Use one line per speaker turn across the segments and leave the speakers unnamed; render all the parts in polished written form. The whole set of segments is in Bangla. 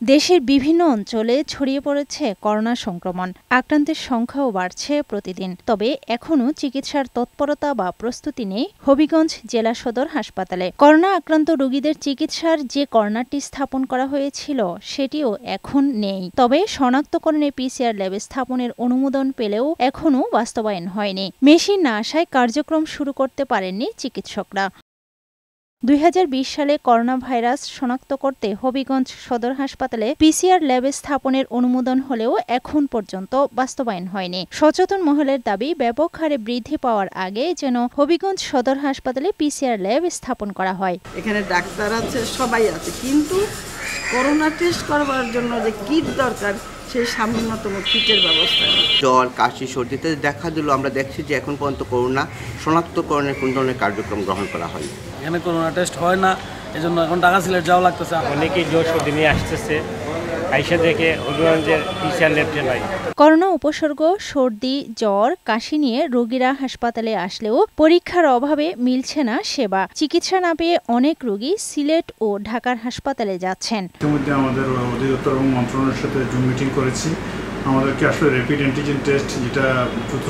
দেশের বিভিন্ন অঞ্চলে ছড়িয়ে পড়েছে করোনা সংক্রমণ। আক্রান্তের সংখ্যাও বাড়ছে প্রতিদিন। তবে এখনও চিকিৎসার তৎপরতা বা প্রস্তুতি নেই হবিগঞ্জ জেলা সদর হাসপাতালে। করোনা আক্রান্ত রোগীদের চিকিৎসার যে কর্নারটি স্থাপন করা হয়েছিল সেটিও এখন নেই। তবে শনাক্তকরণে পিসিআর ল্যাব স্থাপনের অনুমোদন পেলেও এখনও বাস্তবায়ন হয়নি। মেশিন না আসায় কার্যক্রম শুরু করতে পারেননি চিকিৎসকরা। 2020 সালে করোনা ভাইরাস শনাক্ত করতে হবিগঞ্জ সদর হাসপাতালে পিসিআর ল্যাব স্থাপনের অনুমোদন হলেও এখন পর্যন্ত বাস্তবায়ন হয়নি। সচেতন মহলের দাবি, ব্যাপক হারে বৃদ্ধি পাওয়ার আগে যেন হবিগঞ্জ সদর হাসপাতালে পিসিআর ল্যাব স্থাপন করা হয়।
এখানে ডাক্তার আছে, সবাই আছে, কিন্তু করোনা টেস্ট করবার জন্য যে কিট দরকার সেই সামান্যতম কিটের ব্যবস্থা নেই।
জ্বর, কাশি, সর্দিতে দেখা দিল আমরা দেখছি যে এখন পর্যন্ত করোনা শনাক্তকরণের কোন ধরনের কার্যক্রম গ্রহণ করা হয়।
এখানে করোনা টেস্ট হয় না, এজন্য এখন ঢাকা সিলেট যাওয়া লাগতেছে।
অনেকেই জ্বর সর্দি নিয়ে আসতেছে, আইসা দেখে হবিগঞ্জের পিসিআর ল্যাব নাই।
করোনা উপসর্গ সর্দি, জ্বর, কাশি নিয়ে রোগীরা হাসপাতালে আসলেও পরীক্ষার অভাবে মিলছে না সেবা। চিকিৎসা না পেয়ে অনেক রোগী সিলেট ও ঢাকার হাসপাতালে যাচ্ছেন।
ইতিমধ্যে আমাদের অধিদপ্তর এবং মন্ত্রণালয়ের সাথে জুম মিটিং করেছি। আমাদেরকে আসলে র্যাপিড অ্যান্টিজেন টেস্ট, যেটা দ্রুত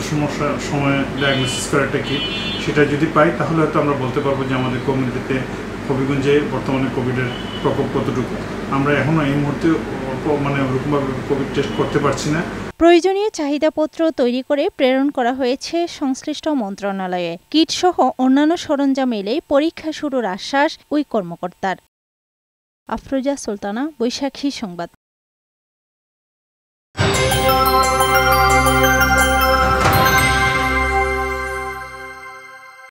সময়ে ডায়াগনোসিস করা একটা কিট, সেটা যদি পাই তাহলে হয়তো আমরা বলতে পারবো যে আমাদের কমিউনিটিতে হবিগঞ্জে বর্তমানে কোভিডের প্রকোপ কতটুকু। আমরা এখনও এই মুহূর্তে ওরকমভাবে কোভিড টেস্ট করতে পারছি না।
প্রয়োজনীয় চাহিদাপত্র তৈরি করে প্রেরণ করা হয়েছে সংশ্লিষ্ট মন্ত্রণালয়ে। কিট সহ অন্যান্য সরঞ্জাম এলেই পরীক্ষা শুরুর আশ্বাস ওই কর্মকর্তার। আফরোজা সুলতানা, বৈশাখী সংবাদ।